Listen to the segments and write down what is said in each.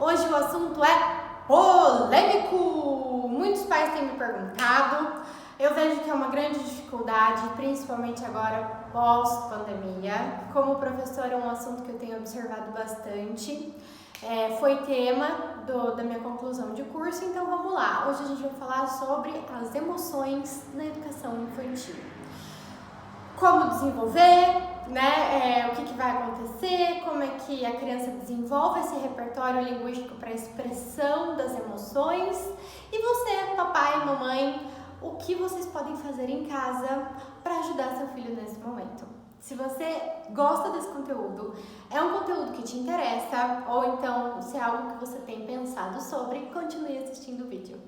Hoje o assunto é polêmico! Muitos pais têm me perguntado, eu vejo que é uma grande dificuldade, principalmente agora pós-pandemia. Como professora, é um assunto que eu tenho observado bastante. Foi tema da minha conclusão de curso, então vamos lá. Hoje a gente vai falar sobre as emoções na educação infantil. Como desenvolver, né? O que vai acontecer, como é que a criança desenvolve esse repertório linguístico para a expressão das emoções. E você, papai e mamãe, o que vocês podem fazer em casa para ajudar seu filho nesse momento? Se você gosta desse conteúdo, é um conteúdo que te interessa, ou então se é algo que você tem pensado sobre, continue assistindo o vídeo.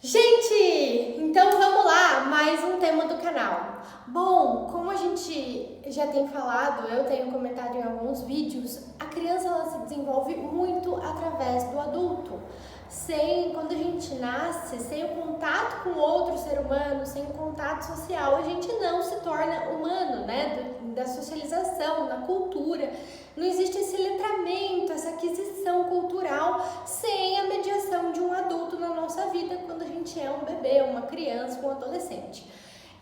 Gente, então vamos lá, mais um tema do canal. Bom, como a gente já tem falado, eu tenho comentado em alguns vídeos, a criança ela se desenvolve muito através do adulto. Quando a gente nasce, sem o contato com outro ser humano, sem o contato social, a gente não se torna humano, né? Da socialização, da cultura. Não existe esse letramento, essa aquisição cultural sem a mediação de um adulto na nossa vida quando a gente é um bebê, uma criança, um adolescente.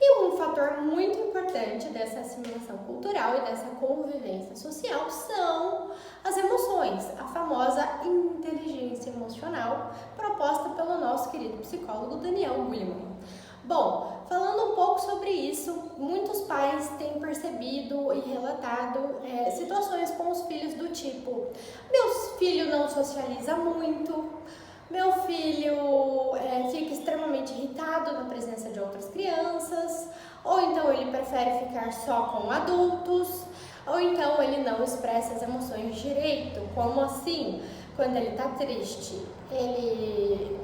E um fator muito importante dessa assimilação cultural e dessa convivência social são as emoções, a famosa inteligência emocional proposta pelo nosso querido psicólogo Daniel Goleman. Bom, falando um pouco sobre isso, muitos pais têm percebido e relatado situações com os filhos do tipo: meu filho não socializa muito, meu filho fica extremamente irritado na presença de outras crianças, ou então ele prefere ficar só com adultos, ou então ele não expressa as emoções direito. Como assim? Quando ele tá triste, ele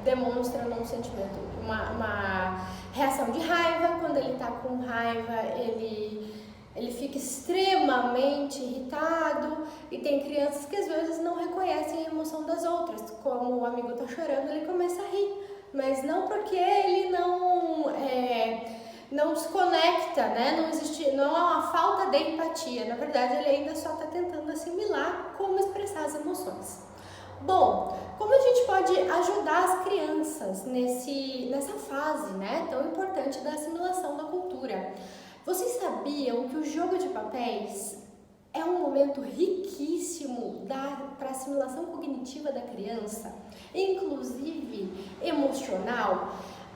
demonstra um sentimento, uma reação de raiva. Quando ele tá com raiva, ele fica extremamente irritado, e tem crianças que às vezes não reconhecem a emoção das outras. Como o amigo tá chorando, ele começa a rir, mas não porque ele não desconecta, né? Não é uma falta de empatia, na verdade ele ainda só está tentando assimilar como expressar as emoções. Bom, como a gente pode ajudar as crianças nessa fase, né, tão importante da assimilação da cultura? Vocês sabiam que o jogo de papéis é um momento riquíssimo para a assimilação cognitiva da criança, inclusive emocional?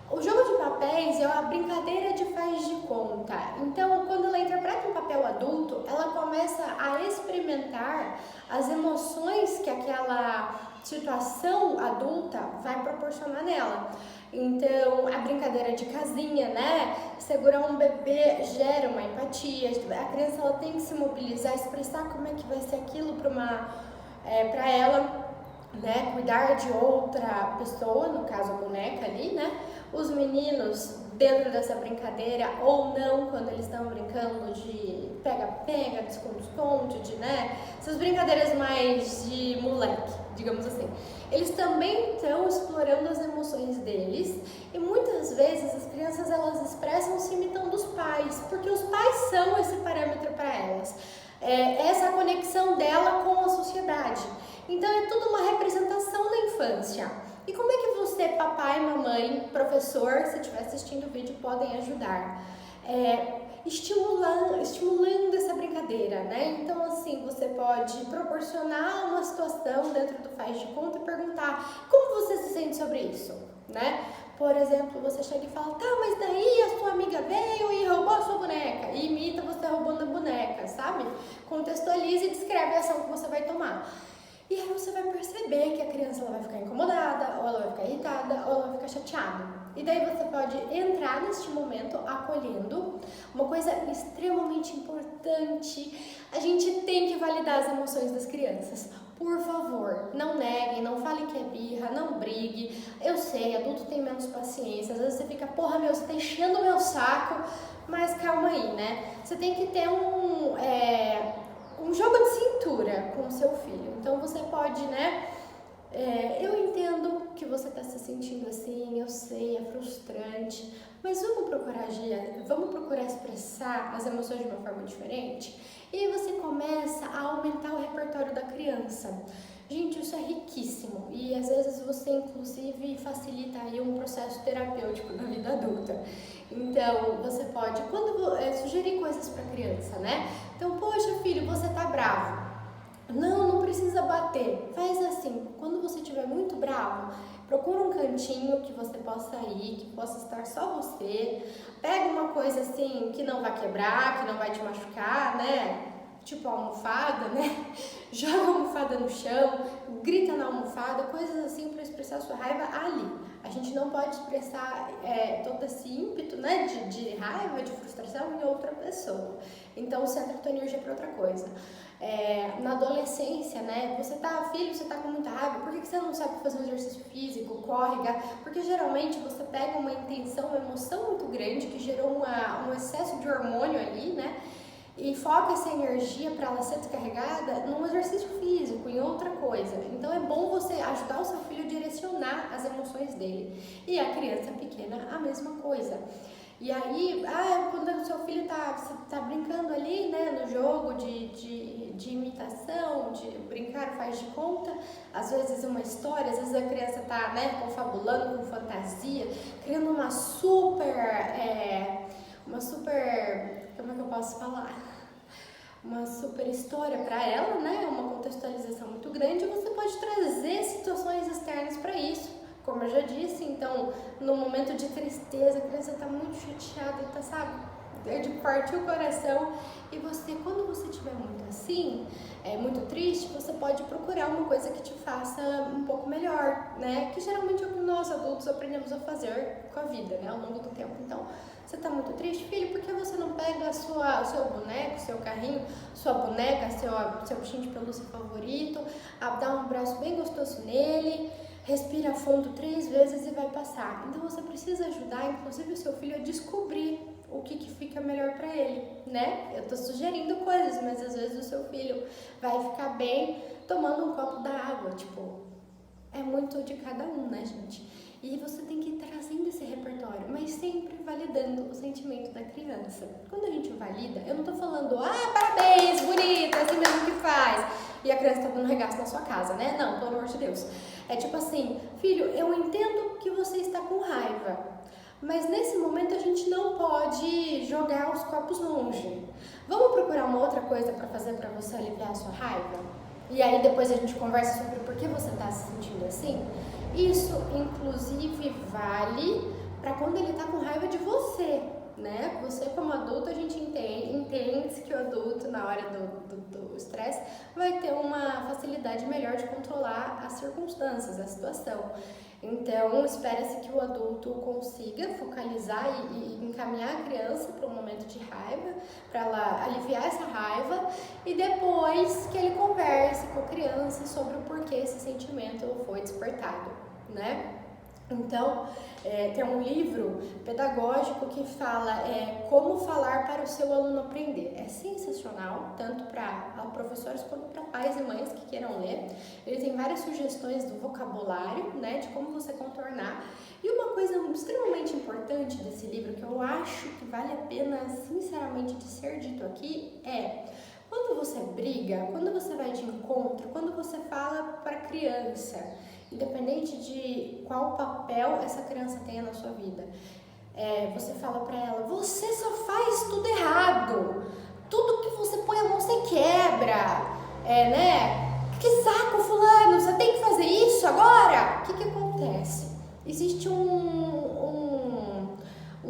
O jogo de papéis é uma brincadeira de faz de conta. Então, quando ela interpreta um papel adulto, ela começa a experimentar as emoções que aquela situação adulta vai proporcionar nela. Então, a brincadeira de casinha, né? Segurar um bebê gera uma empatia. A criança ela tem que se mobilizar, expressar como é que vai ser aquilo para ela, né? Cuidar de outra pessoa, no caso a boneca ali, né? Os meninos, dentro dessa brincadeira ou não, quando eles estão brincando de pega-pega, de esconde-esconde, né? Essas brincadeiras mais de moleque, digamos assim. Eles também estão explorando as emoções deles, e muitas vezes as crianças elas expressam-se imitando os pais, porque os pais são esse parâmetro para elas. Essa conexão dela com a sociedade. Então é tudo uma representação da infância. E como é que você, papai, mamãe, professor, se estiver assistindo o vídeo, podem ajudar? Estimulando essa brincadeira, né? Então, assim, você pode proporcionar uma situação dentro do faz de conta e perguntar: como você se sente sobre isso, né? Por exemplo, você chega e fala: tá, mas daí a sua amiga veio e roubou a sua boneca, e imita você roubando a boneca, sabe? Contextualiza e descreve a ação que você vai tomar. E aí você vai perceber que a criança ela vai ficar incomodada, ou ela vai ficar irritada, ou ela vai ficar chateada. E daí você pode entrar neste momento acolhendo. Uma coisa extremamente importante: a gente tem que validar as emoções das crianças. Por favor, não neguem, não falem que é birra, não brigue. Eu sei, adulto tem menos paciência, às vezes você fica: porra, você tá enchendo o meu saco. Mas calma aí, né? Você tem que ter um jogo de cintura com o seu filho. Então você pode, né, Eu entendo que você está se sentindo assim, eu sei, é frustrante, mas vamos procurar expressar as emoções de uma forma diferente? E aí você começa a aumentar o repertório da criança. Gente, isso é riquíssimo e às vezes você inclusive facilita aí um processo terapêutico na vida adulta. Então, você pode, sugerir coisas para a criança, né? Então, poxa filho, você tá bravo. Não precisa bater. Faz assim, quando você estiver muito bravo, procura um cantinho que você possa ir, que possa estar só você. Pega uma coisa assim que não vai quebrar, que não vai te machucar, né? Tipo a almofada, né? Joga a almofada no chão, grita na almofada, coisas assim para expressar sua raiva ali. A gente não pode expressar todo esse ímpeto, né, de raiva, de frustração em outra pessoa. Então, centra a tua energia para outra coisa. Na adolescência, né, você tá com muita raiva, por que você não sabe fazer um exercício físico, corre, porque geralmente você pega uma intenção, uma emoção muito grande que gerou um excesso de hormônio ali, né, e foca essa energia para ela ser descarregada num exercício físico, em outra coisa. Então é bom você ajudar o seu filho a direcionar as emoções dele. E a criança pequena, a mesma coisa. E aí, quando o seu filho tá brincando ali, né, no jogo de imitação, de brincar faz de conta, às vezes uma história, às vezes a criança tá, né, confabulando com fantasia, criando uma super, como é que eu posso falar? Uma super história para ela, né, uma contextualização muito grande, você pode trazer situações externas para isso. Como eu já disse, então, no momento de tristeza, a criança está muito chateada, tá, sabe? De partir o coração. E você, quando você estiver muito assim, muito triste, você pode procurar uma coisa que te faça um pouco melhor, né? Que geralmente é o que nós adultos aprendemos a fazer com a vida, né? Ao longo do tempo. Então, você está muito triste, filho? Por que você não pega o seu boneco, seu carrinho, sua boneca, seu bichinho de pelúcia favorito, dá um abraço bem gostoso nele, respira fundo 3 vezes e vai passar. Então você precisa ajudar, inclusive, o seu filho a descobrir o que fica melhor para ele, né? Eu tô sugerindo coisas, mas às vezes o seu filho vai ficar bem tomando um copo d'água, tipo, é muito de cada um, né, gente? E você tem que ir trazendo esse repertório, mas sempre validando o sentimento da criança. Quando a gente valida, eu não tô falando, parabéns, bonita, assim mesmo que faz, e a criança tá dando regaço na sua casa, né? Não, pelo amor de Deus. É tipo assim, filho, eu entendo que você está com raiva, mas nesse momento a gente não pode jogar os copos longe. Vamos procurar uma outra coisa para fazer para você aliviar a sua raiva? E aí depois a gente conversa sobre por que você está se sentindo assim? Isso, inclusive, vale para quando ele está com raiva de você, né? Você, como adulto, a gente entende que o adulto, na hora do estresse, vai ter uma facilidade melhor de controlar as circunstâncias, a situação. Então, espera-se que o adulto consiga focalizar e encaminhar a criança para um momento de raiva, para ela aliviar essa raiva, e depois que ele converse com a criança sobre o porquê esse sentimento foi despertado, né? Então, tem um livro pedagógico que fala como falar para o seu aluno aprender. É sensacional, tanto para professores quanto para pais e mães que queiram ler. Ele tem várias sugestões do vocabulário, né, de como você contornar. E uma coisa extremamente importante desse livro, que eu acho que vale a pena, sinceramente, de ser dito aqui, quando você briga, quando você vai de encontro, quando você fala para a criança, independente de qual papel essa criança tenha na sua vida, você fala pra ela, você só faz tudo errado, tudo que você põe a mão você quebra, né? Que saco, fulano, você tem que fazer isso agora? O que acontece? Existe um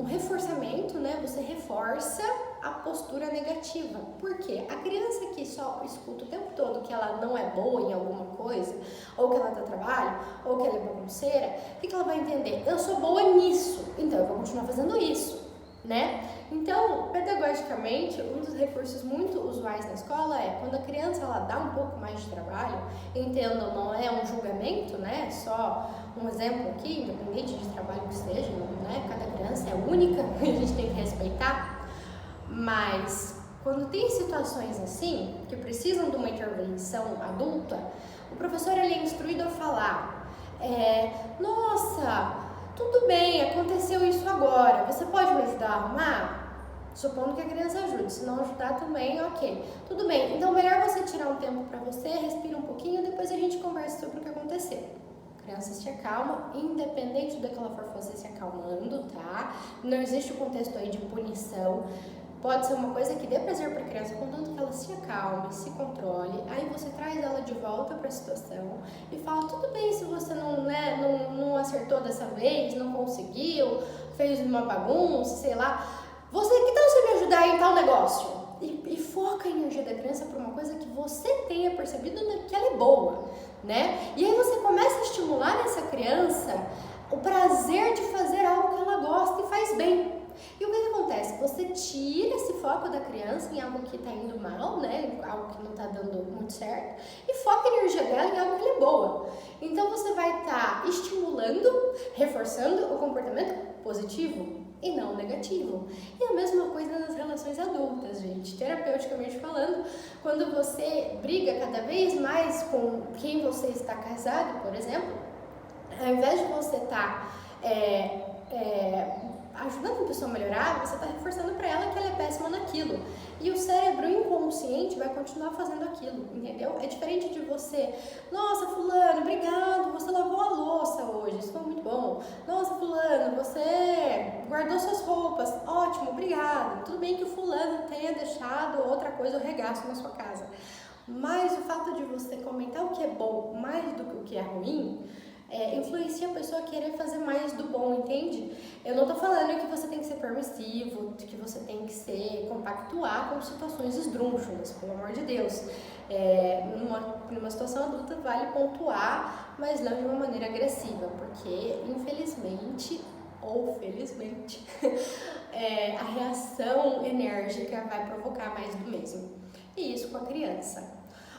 reforçamento, né? Você reforça a postura negativa. Por quê? A criança que só escuta o tempo todo que ela não é boa em alguma coisa, ou que ela dá trabalho, ou que ela é bagunceira, o que ela vai entender? Eu sou boa nisso, então eu vou continuar fazendo isso, né? Então, pedagogicamente, um dos recursos muito usuais na escola quando a criança ela dá um pouco mais de trabalho, entendam, não é um julgamento, né? Só um exemplo aqui, independente de trabalho que seja, né? Cada criança é única e a gente tem que respeitar. Mas quando tem situações assim, que precisam de uma intervenção adulta, O professor ele é instruído a falar, nossa, tudo bem, aconteceu isso agora, você pode me ajudar a arrumar? Supondo que a criança ajude, se não ajudar também, ok. Tudo bem, então melhor você tirar um tempo para você, respira um pouquinho, depois a gente conversa sobre o que aconteceu. A criança se acalma, independente do que ela for fazer, se acalmando, tá? Não existe o contexto aí de punição. Pode ser uma coisa que dê prazer para a criança, contanto que ela se acalme, se controle. Aí você traz ela de volta para a situação e fala, tudo bem se você não acertou dessa vez, não conseguiu, fez uma bagunça, sei lá. Que tal você me ajudar em tal negócio? E foca a energia da criança para uma coisa que você tenha percebido que ela é boa, né? E aí você começa a estimular nessa criança o prazer de fazer algo que ela gosta e faz bem. E o que acontece? Você tira esse foco da criança em algo que está indo mal, né? Algo que não está dando muito certo, e foca a energia dela em algo que ela é boa. Então você vai estar estimulando, reforçando o comportamento positivo e não negativo. E a mesma coisa nas relações adultas, gente. Terapeuticamente falando, quando você briga cada vez mais com quem você está casado, por exemplo, ao invés de você estar ajudando a pessoa a melhorar, você está reforçando para ela que ela é péssima naquilo. E o cérebro inconsciente vai continuar fazendo aquilo, entendeu? É diferente de você, nossa, fulano, obrigado, você lavou a louça hoje, isso foi muito bom. Nossa, fulano, você guardou suas roupas, ótimo, obrigado. Tudo bem que o fulano tenha deixado outra coisa, o regaço na sua casa. Mas o fato de você comentar o que é bom mais do que o que é ruim, influencia a pessoa a querer fazer mais do bom, entende? Eu não tô falando que você tem que ser permissivo, que você tem que compactuar com situações esdrúxulas, pelo amor de Deus. Numa situação adulta vale pontuar, mas não de uma maneira agressiva, porque infelizmente ou felizmente a reação enérgica vai provocar mais do mesmo. E isso com a criança.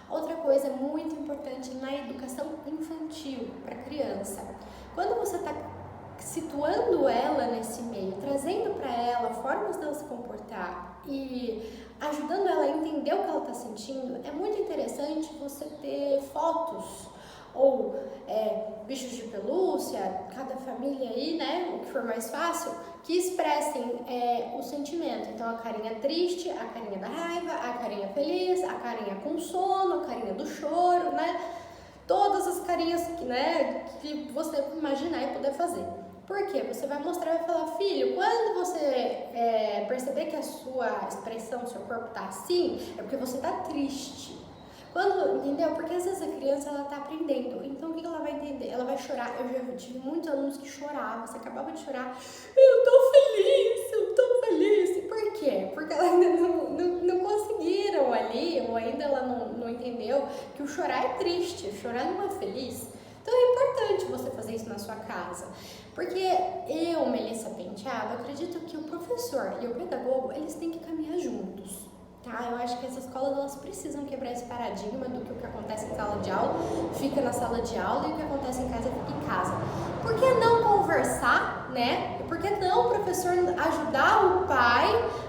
Outra coisa muito importante na educação infantil para a criança, quando você está situando ela nesse meio, trazendo para ela formas dela se comportar e ajudando ela a entender o que ela está sentindo, é muito interessante você ter fotos ou bichos de pelúcia, cada família aí, né, o que for mais fácil, que expressem o sentimento. Então, a carinha triste, a carinha da raiva, a carinha feliz, a carinha com sono, a carinha do choro, né? Todas as carinhas que você imaginar e puder fazer. Por quê? Você vai mostrar e vai falar, filho, quando você perceber que a sua expressão, o seu corpo tá assim, é porque você tá triste. Entendeu? Porque às vezes a criança, ela tá aprendendo. Então, o que ela vai entender? Ela vai chorar. Eu já tive muitos alunos que choravam. Você acabava de chorar. Eu tô feliz. Por quê? Porque ela ainda não conseguiram ali, ou ainda ela não entendeu que o chorar é triste. O chorar não é feliz. Então, é importante você fazer isso na sua casa. Porque eu, Melissa Penteado, acredito que o professor e o pedagogo, eles têm que caminhar juntos. Tá? Eu acho que as escolas, elas precisam quebrar esse paradigma do que o que acontece em sala de aula fica na sala de aula e o que acontece em casa fica em casa. Por que não conversar, né? Por que não o professor ajudar o pai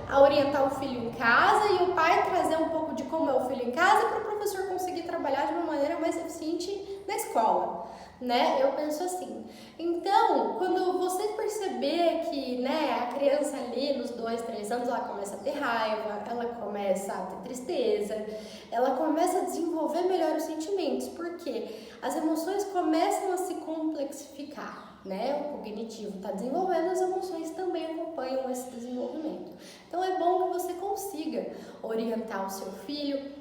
a orientar o filho em casa e o pai trazer um pouco de como é o filho em casa para o professor conseguir trabalhar de uma maneira mais eficiente na escola, né? Eu penso assim. Então, quando você perceber que, né, a criança ali nos 2, 3 anos, ela começa a ter raiva, ela começa a ter tristeza, ela começa a desenvolver melhor os sentimentos, porque as emoções começam a se complexificar, né? O cognitivo está desenvolvendo, as emoções também acompanham esse desenvolvimento. Então, é bom que você consiga orientar o seu filho.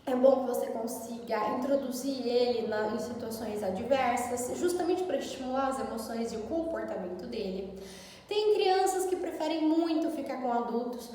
É bom que você consiga introduzir ele em situações adversas, justamente para estimular as emoções e o comportamento dele. Tem crianças que preferem muito ficar com adultos.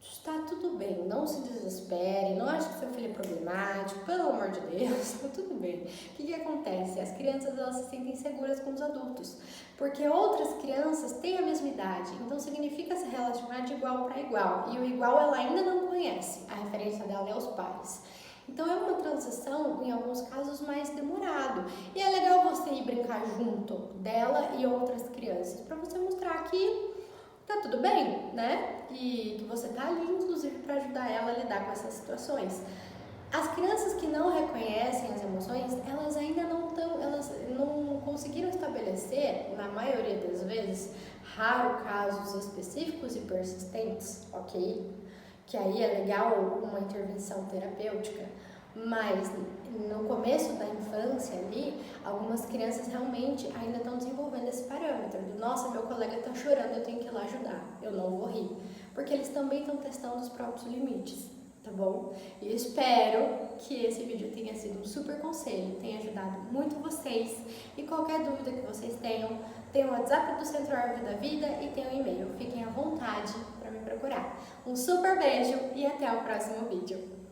Está tudo bem, não se desespere, não ache que seu filho é problemático, pelo amor de Deus, está tudo bem. O que acontece? As crianças, elas se sentem seguras com os adultos, porque outras crianças têm a mesma idade, então significa se relacionar de igual para igual, e o igual ela ainda não conhece, a referência dela é os pais. Então é uma transição, em alguns casos, mais demorado. E é legal você ir brincar junto dela e outras crianças, para você mostrar que tá tudo bem, né? E que você tá ali, inclusive, para ajudar ela a lidar com essas situações. As crianças que não reconhecem as emoções, elas ainda elas não conseguiram estabelecer, na maioria das vezes, raro casos específicos e persistentes, ok? Que aí é legal uma intervenção terapêutica, mas no começo da infância ali, algumas crianças realmente ainda estão desenvolvendo esse parâmetro do nossa, meu colega está chorando, eu tenho que ir lá ajudar, eu não vou rir, porque eles também estão testando os próprios limites. Tá bom? E espero que esse vídeo tenha sido um super conselho, tenha ajudado muito vocês. E qualquer dúvida que vocês tenham, tem o WhatsApp do Centro Árvore da Vida e tem o e-mail. Fiquem à vontade para me procurar. Um super beijo e até o próximo vídeo.